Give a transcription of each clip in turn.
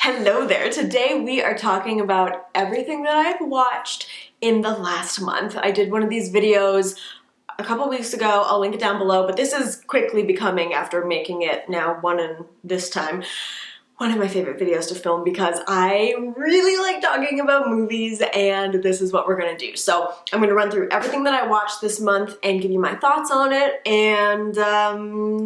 Hello there. Today we are talking about everything that I've watched in the last month. I did one of these videos a couple weeks ago. I'll link it down below, but this is quickly becoming, after making it now one of my favorite videos to film because I really like talking about movies, and this is what we're gonna do. So I'm gonna run through everything that I watched this month and give you my thoughts on it, and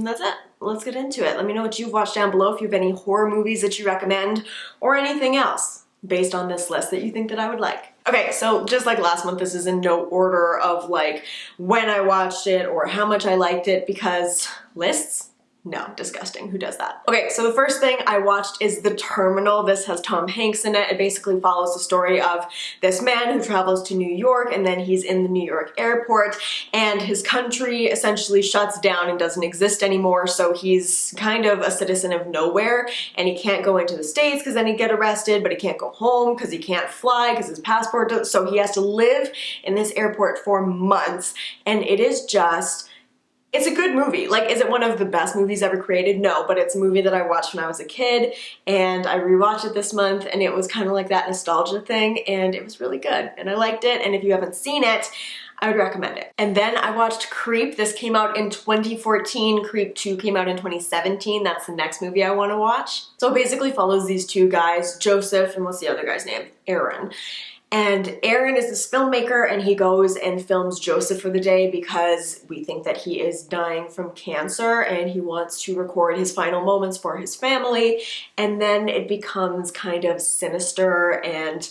that's it. Let's get into it. Let me know what you've watched down below, if you have any horror movies that you recommend or anything else based on this list that you think that I would like. Okay, so just like last month, this is in no order of like when I watched it or how much I liked it, because lists? No, disgusting. Who does that? Okay, so the first thing I watched is The Terminal. This has Tom Hanks in it. It basically follows the story of this man who travels to New York, and then he's in the New York airport, and his country essentially shuts down and doesn't exist anymore, so he's kind of a citizen of nowhere, and he can't go into the States because then he'd get arrested, but he can't go home because he can't fly because his passport does, so he has to live in this airport for months, and it is just... it's a good movie. Like, is it one of the best movies ever created? No, but it's a movie that I watched when I was a kid, and I rewatched it this month, and it was kind of like that nostalgia thing, and it was really good, and I liked it, and if you haven't seen it, I would recommend it. And then I watched Creep. This came out in 2014. Creep 2 came out in 2017. That's the next movie I want to watch. So it basically follows these two guys, Joseph, and what's the other guy's name? Aaron. And Aaron is this filmmaker, and he goes and films Joseph for the day because we think that he is dying from cancer, and he wants to record his final moments for his family. And then it becomes kind of sinister, and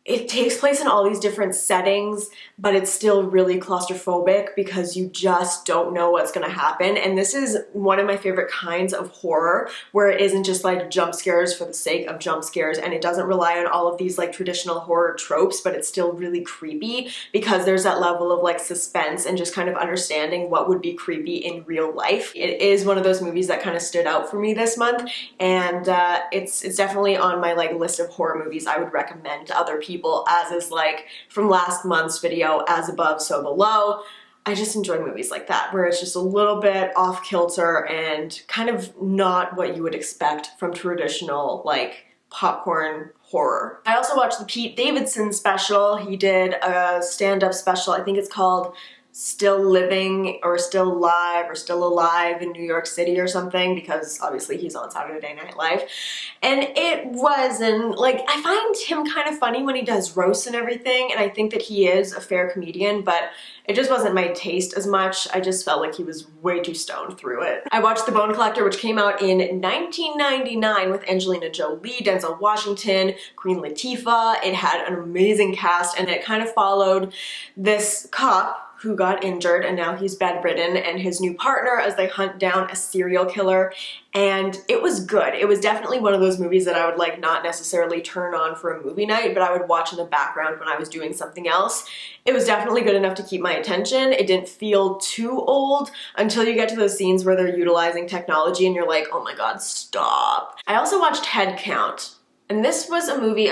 it takes place in all these different settings, but it's still really claustrophobic because you just don't know what's gonna happen. And this is one of my favorite kinds of horror, where it isn't just like jump scares for the sake of jump scares, and it doesn't rely on all of these like traditional horror tropes, but it's still really creepy because there's that level of like suspense and just kind of understanding what would be creepy in real life. It is one of those movies that kind of stood out for me this month, and it's definitely on my like list of horror movies I would recommend to other people, as is like from last month's video, As Above, So Below. I just enjoy movies like that, where it's just a little bit off kilter and kind of not what you would expect from traditional like popcorn horror. I also watched the Pete Davidson special. He did a stand-up special. I think it's called Still Living or Still Live or Still Alive in New York City or something, because obviously he's on Saturday Night Live. And it wasn't, like, I find him kind of funny when he does roasts and everything, and I think that he is a fair comedian, but it just wasn't my taste as much. I just felt like he was way too stoned through it. I watched The Bone Collector, which came out in 1999 with Angelina Jolie, Denzel Washington, Queen Latifah. It had an amazing cast, and it kind of followed this cop who got injured, and now he's bedridden, and his new partner as they hunt down a serial killer. And it was good. It was definitely one of those movies that I would like not necessarily turn on for a movie night, but I would watch in the background when I was doing something else. It was definitely good enough to keep my attention. It didn't feel too old until you get to those scenes where they're utilizing technology and you're like, oh my god, stop. I also watched Head Count, and this was a movie,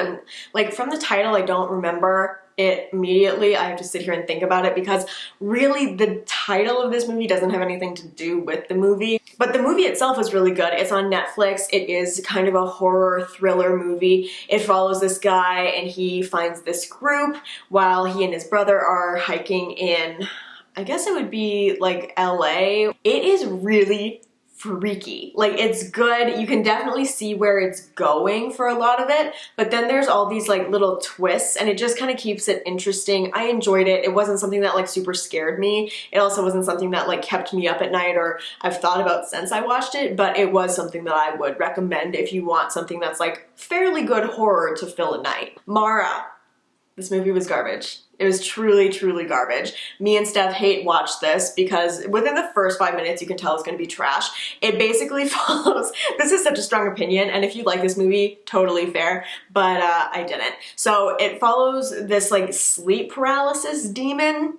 like from the title I don't remember it immediately. I have to sit here and think about it because really the title of this movie doesn't have anything to do with the movie. But the movie itself is really good. It's on Netflix. It is kind of a horror thriller movie. It follows this guy, and he finds this group while he and his brother are hiking in, I guess it would be like LA. It is really freaky. Like, it's good. You can definitely see where it's going for a lot of it, but then there's all these like little twists, and it just kind of keeps it interesting. I enjoyed it. It wasn't something that like super scared me. It also wasn't something that like kept me up at night or I've thought about since I watched it, but it was something that I would recommend if you want something that's like fairly good horror to fill a night. Maura. This movie was garbage. It was truly, truly garbage. Me and Steph hate watched this because within the first 5 minutes you can tell it's gonna be trash. It basically follows, this is such a strong opinion, and if you like this movie, totally fair, but I didn't. So it follows this like sleep paralysis demon,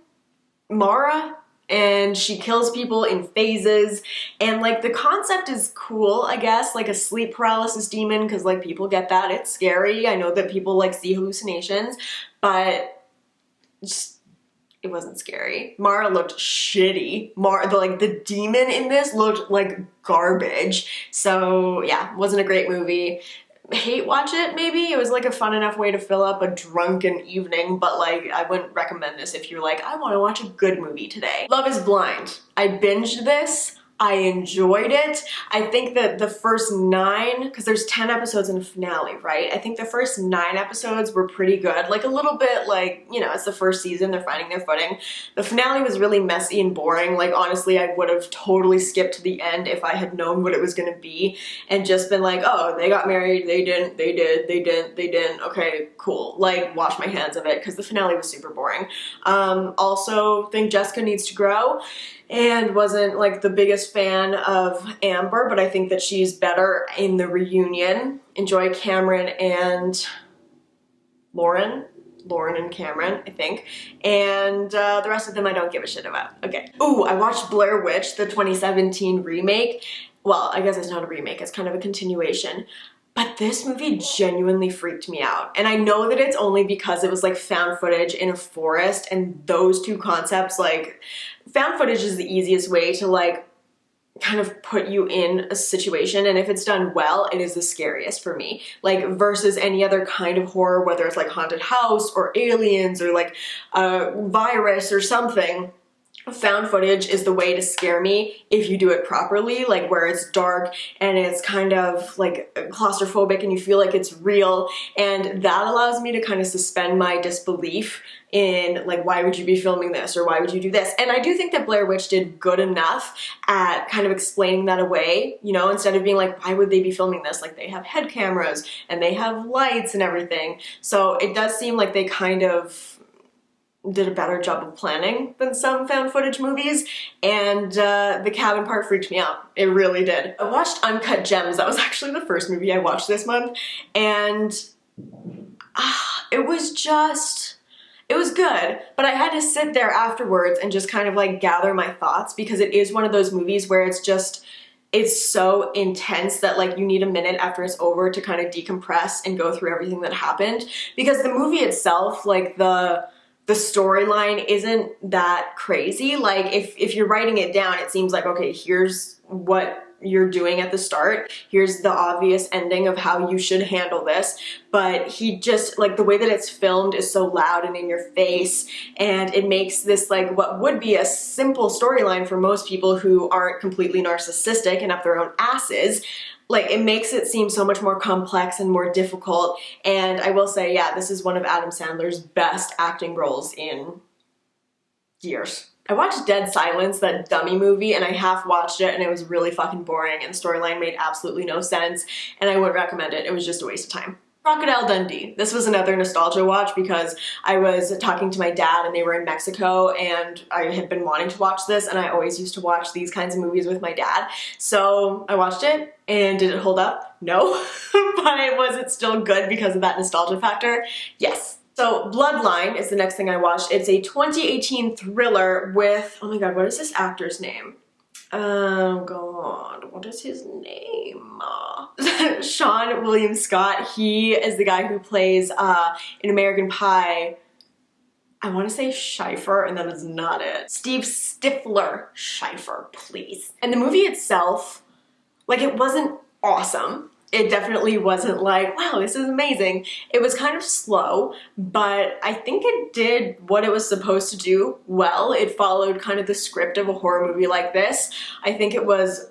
Maura, and she kills people in phases, and like the concept is cool, I guess, like a sleep paralysis demon, because like people get that, it's scary. I know that people like see hallucinations, but just, it wasn't scary. Maura looked shitty. The demon in this looked like garbage. So yeah, wasn't a great movie. hate watch it maybe. It was like a fun enough way to fill up a drunken evening, but like I wouldn't recommend this if you're like, I want to watch a good movie today. Love is Blind. I binged this. I enjoyed it. I think that the first 9, because there's 10 episodes in the finale, right? I think the first 9 episodes were pretty good. Like a little bit like, you know, it's the first season, they're finding their footing. The finale was really messy and boring. Like honestly, I would have totally skipped to the end if I had known what it was gonna be and just been like, oh, they got married, they didn't, they did, they didn't, they didn't. Okay, cool. Like wash my hands of it because the finale was super boring. Also think Jessica needs to grow. And wasn't like the biggest fan of Amber, but I think that she's better in the reunion. Enjoy Cameron and Lauren and Cameron, I think. And the rest of them I don't give a shit about. Okay. Ooh, I watched Blair Witch, the 2017 remake. Well, I guess it's not a remake, it's kind of a continuation. But this movie genuinely freaked me out. And I know that it's only because it was like found footage in a forest, and those two concepts, like found footage is the easiest way to like kind of put you in a situation, and if it's done well, it is the scariest for me. Like versus any other kind of horror, whether it's like haunted house or aliens or like a virus or something. Found footage is the way to scare me if you do it properly, like where it's dark and it's kind of like claustrophobic and you feel like it's real, and that allows me to kind of suspend my disbelief in like, why would you be filming this or why would you do this? And I do think that Blair Witch did good enough at kind of explaining that away, you know, instead of being like, why would they be filming this? Like they have head cameras and they have lights and everything. So it does seem like they kind of did a better job of planning than some found footage movies, and the cabin part freaked me out. It really did. I watched Uncut Gems. That was actually the first movie I watched this month, and it was good, but I had to sit there afterwards and just kind of like gather my thoughts, because it is one of those movies where it's so intense that like you need a minute after it's over to kind of decompress and go through everything that happened, because the movie itself, like the storyline isn't that crazy. Like if you're writing it down, it seems like, okay, here's what you're doing at the start. Here's the obvious ending of how you should handle this. But he just, like the way that it's filmed is so loud and in your face, and it makes this like what would be a simple storyline for most people who aren't completely narcissistic and up their own asses. Like it makes it seem so much more complex and more difficult. And I will say, yeah, this is one of Adam Sandler's best acting roles in years. I watched Dead Silence, that dummy movie, and I half watched it and it was really fucking boring and the storyline made absolutely no sense, and I wouldn't recommend it. It was just a waste of time. Crocodile Dundee. This was another nostalgia watch because I was talking to my dad and they were in Mexico, and I had been wanting to watch this, and I always used to watch these kinds of movies with my dad. So I watched it, and did it hold up? No. But was it still good because of that nostalgia factor? Yes. So Bloodline is the next thing I watched. It's a 2018 thriller with, oh my god, what is this actor's name? Oh god, what is his name? Sean William Scott. He is the guy who plays in American Pie, I want to say Schieffer, and that is not it. Steve Stifler Schieffer, please. And the movie itself, like, it wasn't awesome. It definitely wasn't like, wow, this is amazing. It was kind of slow, but I think it did what it was supposed to do well. It followed kind of the script of a horror movie like this. I think it was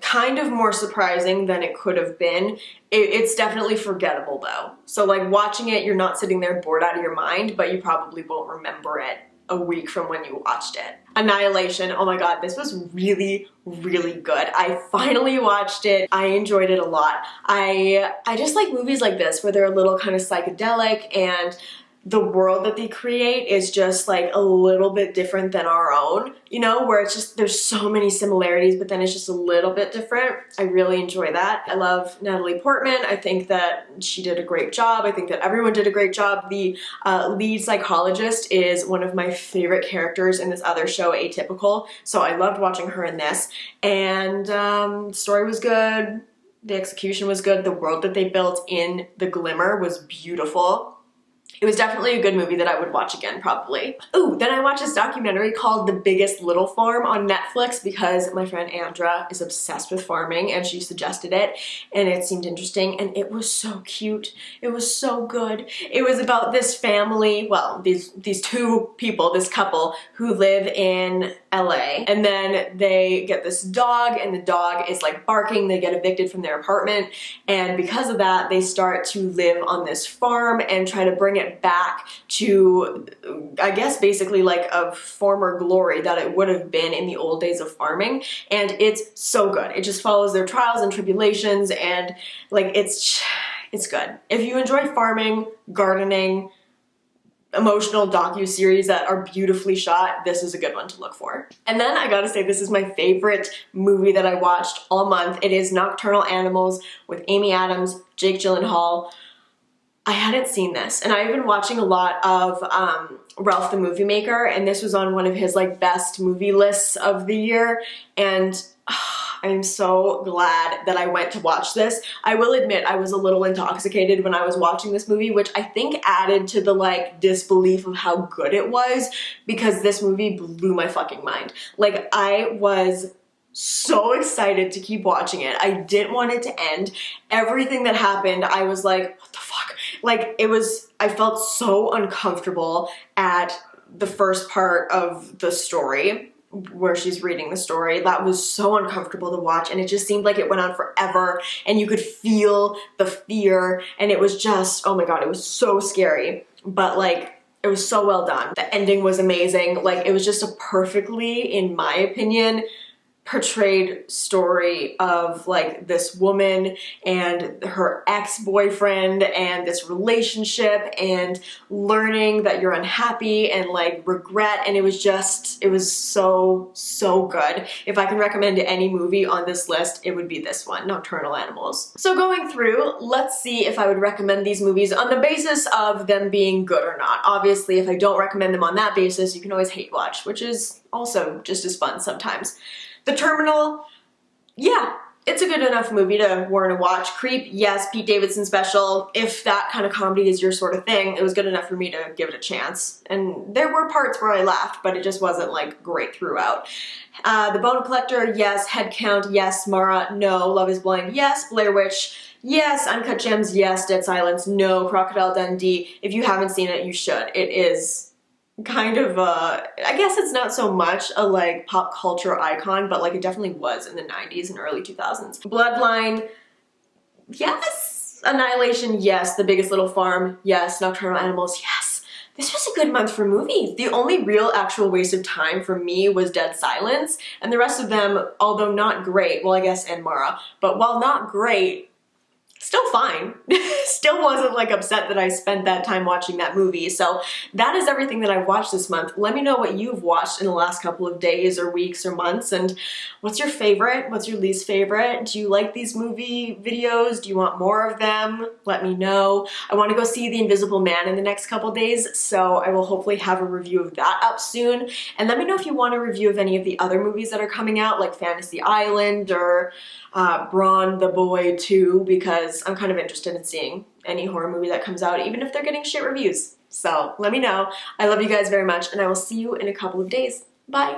kind of more surprising than it could have been. It's definitely forgettable though. So like watching it, you're not sitting there bored out of your mind, but you probably won't remember it a week from when you watched it. Annihilation, oh my god, this was really, really good. I finally watched it. I enjoyed it a lot. I just like movies like this where they're a little kind of psychedelic, and the world that they create is just like a little bit different than our own, you know, where it's just, there's so many similarities, but then it's just a little bit different. I really enjoy that. I love Natalie Portman. I think that she did a great job. I think that everyone did a great job. The lead psychologist is one of my favorite characters in this other show, Atypical. So I loved watching her in this. And the story was good. The execution was good. The world that they built in The Glimmer was beautiful. It was definitely a good movie that I would watch again, probably. Ooh, then I watched this documentary called The Biggest Little Farm on Netflix because my friend Andra is obsessed with farming and she suggested it and it seemed interesting and it was so cute. It was so good. It was about this family, well, these two people, this couple who live in LA, and then they get this dog and the dog is like barking. They get evicted from their apartment, and because of that they start to live on this farm and try to bring it back to, I guess, basically like a former glory that it would have been in the old days of farming. And it's so good. It just follows their trials and tribulations, and like it's good. If you enjoy farming, gardening, emotional docu-series that are beautifully shot, this is a good one to look for. And then I gotta say, this is my favorite movie that I watched all month. It is Nocturnal Animals with Amy Adams, Jake Gyllenhaal. I hadn't seen this, and I've been watching a lot of Ralph the Movie Maker, and this was on one of his like best movie lists of the year, and I'm so glad that I went to watch this. I will admit I was a little intoxicated when I was watching this movie, which I think added to the like disbelief of how good it was, because this movie blew my fucking mind. Like, I was so excited to keep watching it. I didn't want it to end. Everything that happened, I was like, what the fuck? Like, I felt so uncomfortable at the first part of the story where she's reading the story. That was so uncomfortable to watch, and it just seemed like it went on forever, and you could feel the fear, and it was just, oh my god, it was so scary. But like, it was so well done. The ending was amazing. Like, it was just a perfectly, in my opinion, portrayed story of like this woman and her ex-boyfriend and this relationship and learning that you're unhappy and like regret, and it was so good. If I can recommend any movie on this list, it would be this one, Nocturnal Animals. So going through, let's see if I would recommend these movies on the basis of them being good or not. Obviously, if I don't recommend them on that basis, you can always hate watch, which is also just as fun sometimes. The Terminal, yeah, it's a good enough movie to warrant a watch. Creep, yes, Pete Davidson special. If that kind of comedy is your sort of thing, it was good enough for me to give it a chance. And there were parts where I laughed, but it just wasn't like great throughout. The Bone Collector, yes. Head Count, yes. Maura, no. Love is Blind, yes. Blair Witch, yes. Uncut Gems, yes. Dead Silence, no. Crocodile Dundee, if you haven't seen it, you should. It is kind of I guess it's not so much a like pop culture icon, but like it definitely was in the 90s and early 2000s. Bloodline, yes. Annihilation, yes. The Biggest Little Farm, yes. Nocturnal Animals, yes. This was a good month for movies. The only real actual waste of time for me was Dead Silence, and the rest of them, although not great, well, I guess, and Maura, but while not great, still fine. Still wasn't like upset that I spent that time watching that movie. So that is everything that I've watched this month. Let me know what you've watched in the last couple of days or weeks or months, and what's your favorite? What's your least favorite? Do you like these movie videos? Do you want more of them? Let me know. I want to go see The Invisible Man in the next couple days, so I will hopefully have a review of that up soon. And let me know if you want a review of any of the other movies that are coming out, like Fantasy Island or Braun the Boy 2, because I'm kind of interested in seeing any horror movie that comes out, even if they're getting shit reviews. So let me know. I love you guys very much, and I will see you in a couple of days. Bye!